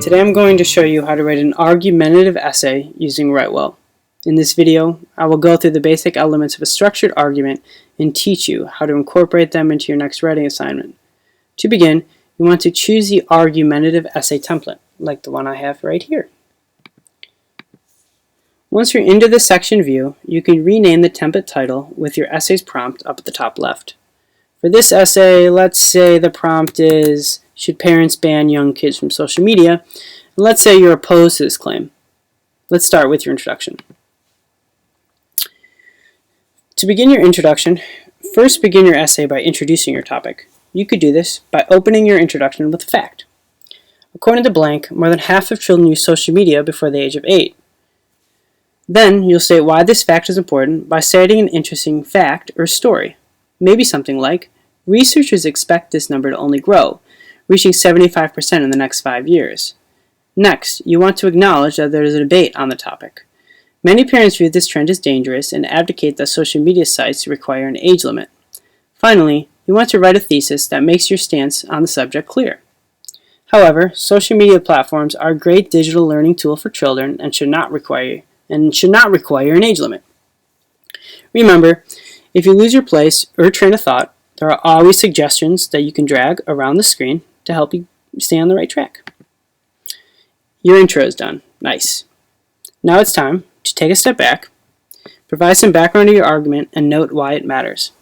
Today I'm going to show you how to write an argumentative essay using WriteWell. In this video, I will go through the basic elements of a structured argument and teach you how to incorporate them into your next writing assignment. To begin, you want to choose the argumentative essay template, like the one I have right here. Once you're into the section view, you can rename the template title with your essay's prompt up at the top left. For this essay, let's say the prompt is, should parents ban young kids from social media? And let's say you're opposed to this claim. Let's start with your introduction. To begin your introduction, first begin your essay by introducing your topic. You could do this by opening your introduction with a fact. According to blank, more than half of children use social media before the age of 8. Then you'll state why this fact is important by citing an interesting fact or story. Maybe something like, researchers expect this number to only grow, reaching 75% in the next 5 years. Next, you want to acknowledge that there is a debate on the topic. Many parents view this trend as dangerous and advocate that social media sites require an age limit. Finally, you want to write a thesis that makes your stance on the subject clear. However, social media platforms are a great digital learning tool for children and should not require an age limit. Remember, if you lose your place or train of thought, there are always suggestions that you can drag around the screen to help you stay on the right track. Your intro is done. Nice. Now it's time to take a step back, provide some background to your argument, and note why it matters.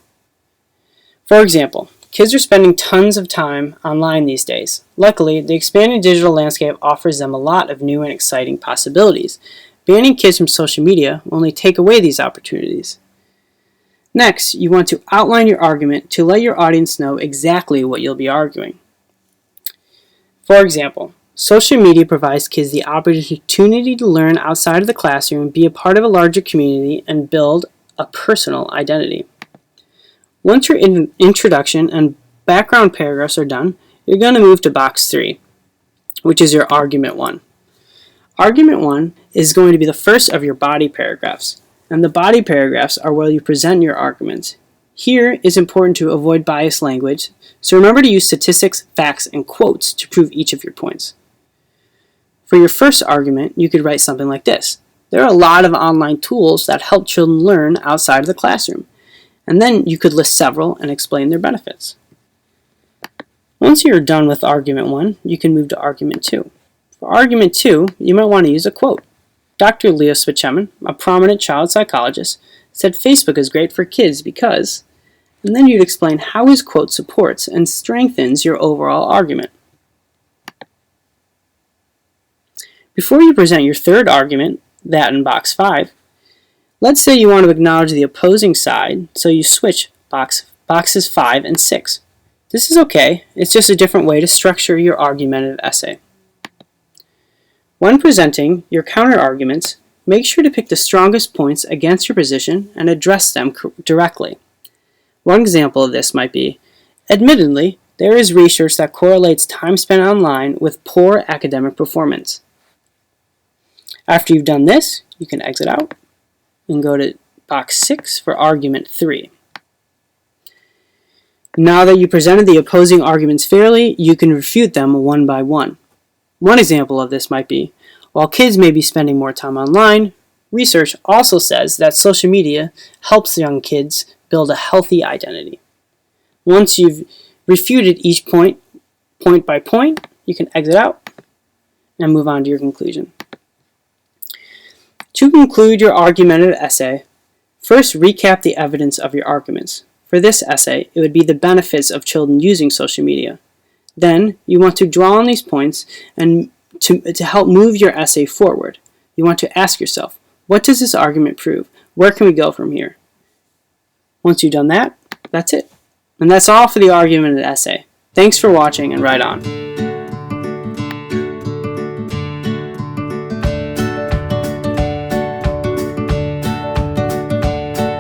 For example, kids are spending tons of time online these days. Luckily, the expanding digital landscape offers them a lot of new and exciting possibilities. Banning kids from social media will only take away these opportunities. Next, you want to outline your argument to let your audience know exactly what you'll be arguing. For example, social media provides kids the opportunity to learn outside of the classroom, be a part of a larger community, and build a personal identity. Once your introduction and background paragraphs are done, you're going to move to box 3, which is your argument 1. Argument 1 is going to be the first of your body paragraphs, and the body paragraphs are where you present your arguments. Here it's important to avoid biased language, so remember to use statistics, facts, and quotes to prove each of your points. For your first argument, you could write something like this. There are a lot of online tools that help children learn outside of the classroom, and then you could list several and explain their benefits. Once you're done with argument 1, you can move to argument 2. For argument 2, you might want to use a quote. Dr. Leo Spichemin, a prominent child psychologist, said Facebook is great for kids because, and then you'd explain how his quote supports and strengthens your overall argument. Before you present your third argument, that in box 5, let's say you want to acknowledge the opposing side, so you switch boxes 5 and 6. This is okay, it's just a different way to structure your argumentative essay. When presenting your counter-arguments, make sure to pick the strongest points against your position and address them directly. One example of this might be, admittedly, there is research that correlates time spent online with poor academic performance. After you've done this, you can exit out and go to box 6 for argument 3. Now that you presented the opposing arguments fairly, you can refute them one by one. One example of this might be, while kids may be spending more time online, research also says that social media helps young kids build a healthy identity. Once you've refuted each point by point, you can exit out and move on to your conclusion. To conclude your argumentative essay, first recap the evidence of your arguments. For this essay, it would be the benefits of children using social media. Then, you want to draw on these points and to help move your essay forward. You want to ask yourself, what does this argument prove? Where can we go from here? Once you've done that, that's it. And that's all for the argumentative essay. Thanks for watching and write on.